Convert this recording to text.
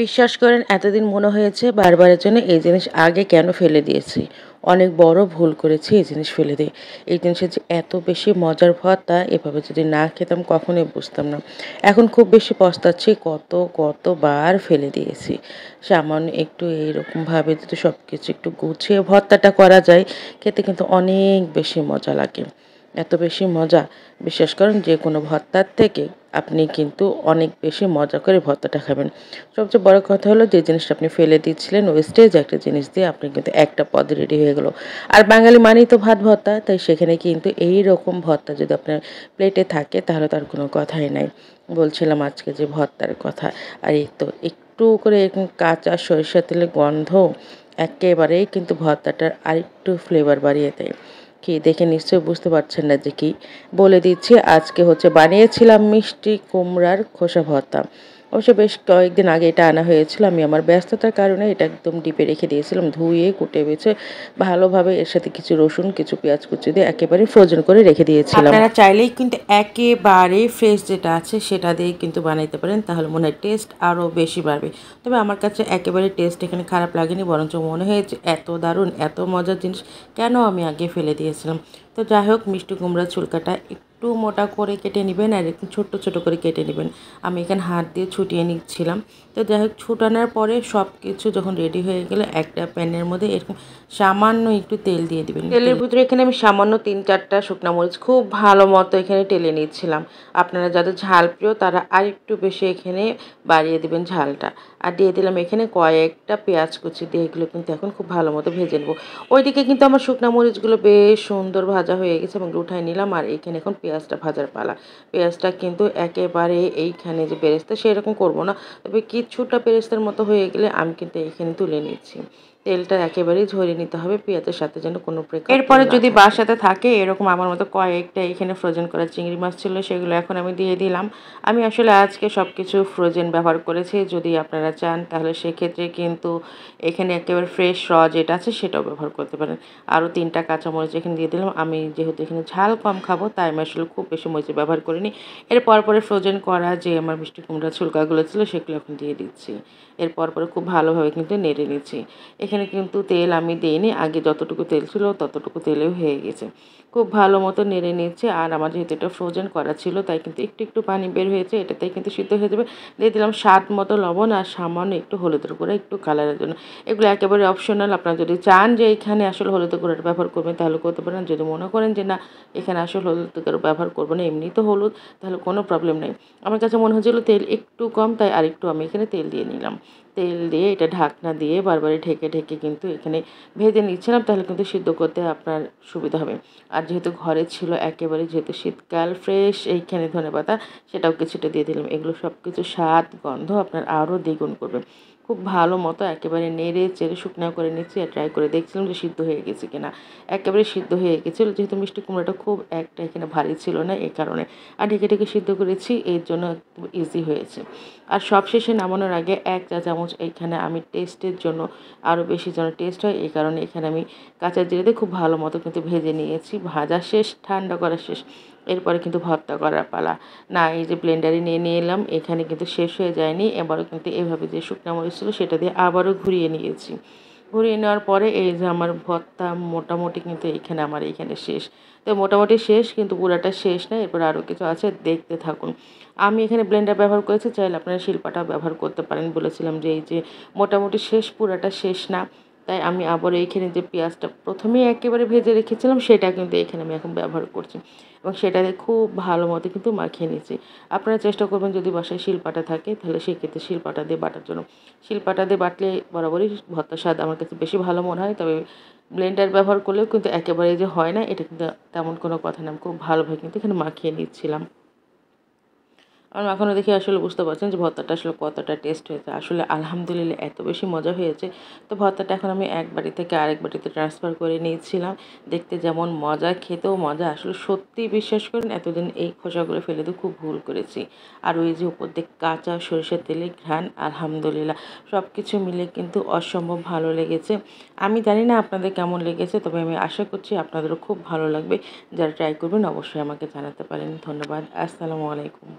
বিশ্বাস করেন এতদিন মনে হয়েছে বারবারের জন্য এই জিনিস আগে কেন ফেলে দিয়েছি। অনেক বড় ভুল করেছি এই জিনিস ফেলে দিয়ে। এই জিনিসের যে এত বেশি মজার ভর্তা এভাবে যদি না খেতাম কখনোই বুঝতাম না। এখন খুব বেশি পস্তাচ্ছি কতবার ফেলে দিয়েছি। সামান্য একটু এইরকমভাবে যদি সবকিছু একটু গুছিয়ে ভর্তাটা করা যায় খেতে কিন্তু অনেক বেশি মজা লাগে। এত বেশি মজা বিশ্বাস করেন যেকোনো ভর্তার থেকে আপনি কিন্তু অনেক বেশি মজা করে ভর্তাটা খাবেন। সবচেয়ে বড় কথা হলো যে জিনিসটা আপনি ফেলে দিচ্ছিলেন ওয়েস্টেজ একটা জিনিস দিয়ে আপনি কিন্তু একটা পদ রেডি হয়ে গেল। আর বাঙালি মানেই তো ভাত ভর্তা, তাই সেখানে কিন্তু এইরকম ভর্তা যদি আপনার প্লেটে থাকে তাহলে তার কোনো কথাই নাই। বলছিলাম আজকে যে ভর্তার কথা, আর এই তো একটু করে এরকম কাঁচা সরিষার তেলের গন্ধ একেবারেই কিন্তু ভর্তাটার আরেকটু ফ্লেভার বাড়িয়ে দেয়। কি দেখে নিশ্চয়ই বুঝতে পারছেন না যে কি বলে দিচ্ছি। আজকে হচ্ছে বানিয়েছিলাম মিষ্টি কুমড়ার খোসা ভর্তা। অবশ্য বেশ কয়েকদিন আগে এটা আনা হয়েছিল। আমি আমার ব্যস্ততার কারণে এটা একদম ডিপে রেখে দিয়েছিলাম। ধুয়ে কুটে বেছে ভালোভাবে এর সাথে কিছু রসুন, কিছু পেঁয়াজ কুচি দিয়ে একেবারে ফ্রোজেন করে রেখে দিয়েছিলাম। আপনারা চাইলেই কিন্তু একেবারে ফ্রেশ যেটা আছে সেটা দিয়েই কিন্তু বানাইতে পারেন। তাহলে মনে হয় টেস্ট আরও বেশি বাড়বে। তবে আমার কাছে একেবারে টেস্ট এখানে খারাপ লাগেনি, বরঞ্চ মনে হয়েছে এত দারুণ, এত মজার জিনিস কেন আমি আগে ফেলে দিয়েছিলাম। তো যাই হোক, মিষ্টি কুমড়ার চুলকাটা একটু মোটা করে কেটে নেবেন আর একটু ছোট্ট ছোট করে কেটে নেবেন। আমি এখানে হাত দিয়ে ছুটিয়ে নিচ্ছিলাম। তো যাই হোক, ছুটানোর পরে সব কিছু যখন রেডি হয়ে গেলে একটা প্যানের মধ্যে এরকম সামান্য একটু তেল দিয়ে দিবেন। তেলের ভিতরে এখানে আমি সামান্য ৩-৪টা শুকনা মরিচ খুব ভালো মতো এখানে টেলে নিচ্ছিলাম। আপনারা যাদের ঝাল প্রিয় তারা আরেকটু বেশি এখানে বাড়িয়ে দিবেন ঝালটা। আর দিয়ে দিলাম এখানে কয়েকটা পেঁয়াজ কুচি দিয়ে এগুলো কিন্তু এখন খুব ভালো মতো ভেজে নেব। ওইদিকে কিন্তু আমার শুকনা মরিচগুলো বেশ সুন্দর ভাজা হয়ে গেছে এবং উঠায় নিলাম। আর এইখানে এখন পেঁয়াজটা ভাজার পালা। পেঁয়াজটা কিন্তু একেবারে এইখানে যে বেরেস্তা সেরকম করব না, তবে কিছুটা বেরেস্তার মতো হয়ে গেলে আমি কিন্তু এইখানে তুলে নিচ্ছি। তেলটা একেবারেই ঝরিয়ে নিতে হবে পেঁয়াজের সাথে যেন কোনো প্রকার এরপরে যদি বাসাতে থাকে এরকম আমার মতো কয়েকটা এখানে ফ্রোজেন করা চিংড়ি মাছ ছিল, সেগুলো এখন আমি দিয়ে দিলাম। আমি আসলে আজকে সব কিছু ফ্রোজেন ব্যবহার করেছি। যদি আপনারা চান তাহলে সেক্ষেত্রে কিন্তু এখানে একেবারে ফ্রেশ যেটা আছে সেটাও ব্যবহার করতে পারেন। আরও 3টা কাঁচামরিচ এখানে দিয়ে দিলাম। আমি যেহেতু এখানে ঝাল কম খাবো তাই আমি আসলে খুব বেশি মরিচ ব্যবহার করিনি। এরপর পরে ফ্রোজেন করা যে আমার মিষ্টি কুমড়ার ছুলকাগুলো ছিল সেগুলো এখন দিয়ে দিচ্ছি। এরপর পরে খুব ভালোভাবে কিন্তু নেড়ে নিচ্ছি। এখানে কিন্তু তেল আমি দিইনি, আগে যতটুকু তেল ছিল ততটুকু তেলেও হয়ে গেছে। খুব ভালো মতো নেড়ে নিচ্ছে। আর আমার যেহেতু এটা ফ্রোজেন করা ছিল তাই কিন্তু একটু একটু পানি বের হয়েছে, এটাতেই কিন্তু সিদ্ধ হয়ে যাবে। দিয়ে দিলাম স্বাদ মতো লবণ আর সামান্য একটু হলুদের গুঁড়া একটু কালারের জন্য। এগুলো একেবারে অপশনাল, আপনারা যদি চান যে এখানে আসলে হলুদের গুঁড়াটা ব্যবহার করবেন তাহলে করতে পারেন। যদি মনে করেন যে না এখানে আসলে হলুদের গুঁড়া ব্যবহার করবো না, এমনি তো হলুদ, তাহলে কোনো প্রবলেম নেই। আমার কাছে মনে হচ্ছিলো তেল একটু কম, তাই আরেকটু আমি এখানে তেল দিয়ে নিলাম। তেল দিয়ে এটা ঢাকনা দিয়ে বারবারই ঢেকে ঢেকে কিন্তু এখানে ভেজে নিচ্ছিলাম, তাহলে কিন্তু সিদ্ধ করতে আপনার সুবিধা হবে। আর যেহেতু ঘরে ছিল একেবারে, যেহেতু শীতকাল ফ্রেশ এইখানে ধনেপাতা সেটাও কিছুটা দিয়ে দিলাম। এগুলো সব কিছু স্বাদ গন্ধ আপনার আরও দ্বিগুণ করবে। খুব ভালো মতো একেবারে নেড়ে চেড়ে শুকনো করে নিচ্ছি আর ট্রাই করে দেখছিলাম যে সিদ্ধ হয়ে গেছে কিনা। একেবারে সিদ্ধ হয়ে গেছিলো, যেহেতু মিষ্টি কুমড়োটা খুব একটা এখানে ভারী ছিল না এই কারণে। আর ঢেকে ঢেকে সিদ্ধ করেছি, এর জন্য একটু ইজি হয়েছে। আর সবশেষে নামানোর আগে 1 চা চামচ এইখানে আমি টেস্টের জন্য, আরও বেশি যেন টেস্ট হয় এই কারণে এখানে আমি কাঁচা জিরে দিয়ে খুব ভালো মতো কিন্তু ভেজে নিয়েছি। ভাজা শেষ, ঠান্ডা করা শেষ। এরপরে কিন্তু ভর্তা করার পালা। না, এই যে ব্লেন্ডারে নিয়ে এলাম, এখানে কিন্তু শেষ হয়ে যায়নি। এবারও কিন্তু এভাবে যে শুকনো মরিচ ছিল সেটা দিয়ে আবারও ঘুরিয়ে নিয়েছি। ঘুরিয়ে নেওয়ার পরে এই যে আমার ভর্তা মোটামুটি কিন্তু এইখানে আমার এইখানে শেষ। তো মোটামুটি শেষ কিন্তু পুরাটা শেষ না, এরপর আরও কিছু আছে, দেখতে থাকুন। আমি এখানে ব্লেন্ডার ব্যবহার করেছি, চাইলে আপনারা শিলপাটাও ব্যবহার করতে পারেন। বলেছিলাম যে এই যে মোটামুটি শেষ, পুরাটা শেষ না, তাই আমি আবার এইখানে যে পেঁয়াজটা প্রথমেই একেবারে ভেজে রেখেছিলাম সেটা কিন্তু এখানে আমি এখন ব্যবহার করছি এবং সেটা দিয়ে খুব ভালো মতো কিন্তু মাখিয়ে নিচ্ছি। আপনারা চেষ্টা করবেন যদি বাসায় শিলপাটা থাকে তাহলে সেক্ষেত্রে শিলপাটা দিয়ে বাটার জন্য। শিলপাটা দিয়ে বাটলে বরাবরই ভর্তার স্বাদ আমার কাছে বেশি ভালো মনে হয়। তবে ব্লেন্ডার ব্যবহার করলেও কিন্তু একেবারে যে হয় না এটা কিন্তু তেমন কোনো কথা না। আমি খুব ভালোভাবে কিন্তু এখানে মাখিয়ে নিচ্ছিলাম। আর মাখানো দেখে আসলে বুঝতে পারছেন যে ভর্তাটা আসলে কতটা টেস্ট হয়েছে। আসলে আলহামদুলিল্লাহ এত বেশি মজা হয়েছে। তো ভর্তাটা এখন আমি এক বাটি থেকে আরেক বাটিতে ট্রান্সফার করে নিয়েছিলাম। দেখতে যেমন মজা, খেতেও মজা। আসলে সত্যিই বিশ্বাস করেন এতদিন এই খোসাগুলো ফেলে দিয়ে খুব ভুল করেছি। আর ওই যে উপর দিয়ে কাঁচা সরিষার তেলের ঘ্রাণ, আলহামদুলিল্লাহ সব কিছু মিলে কিন্তু অসম্ভব ভালো লেগেছে। আমি জানি না আপনাদের কেমন লেগেছে, তবে আমি আশা করছি আপনাদেরও খুব ভালো লাগবে। যারা ট্রাই করবেন অবশ্যই আমাকে জানাতে পারেন। ধন্যবাদ। আসসালামু আলাইকুম।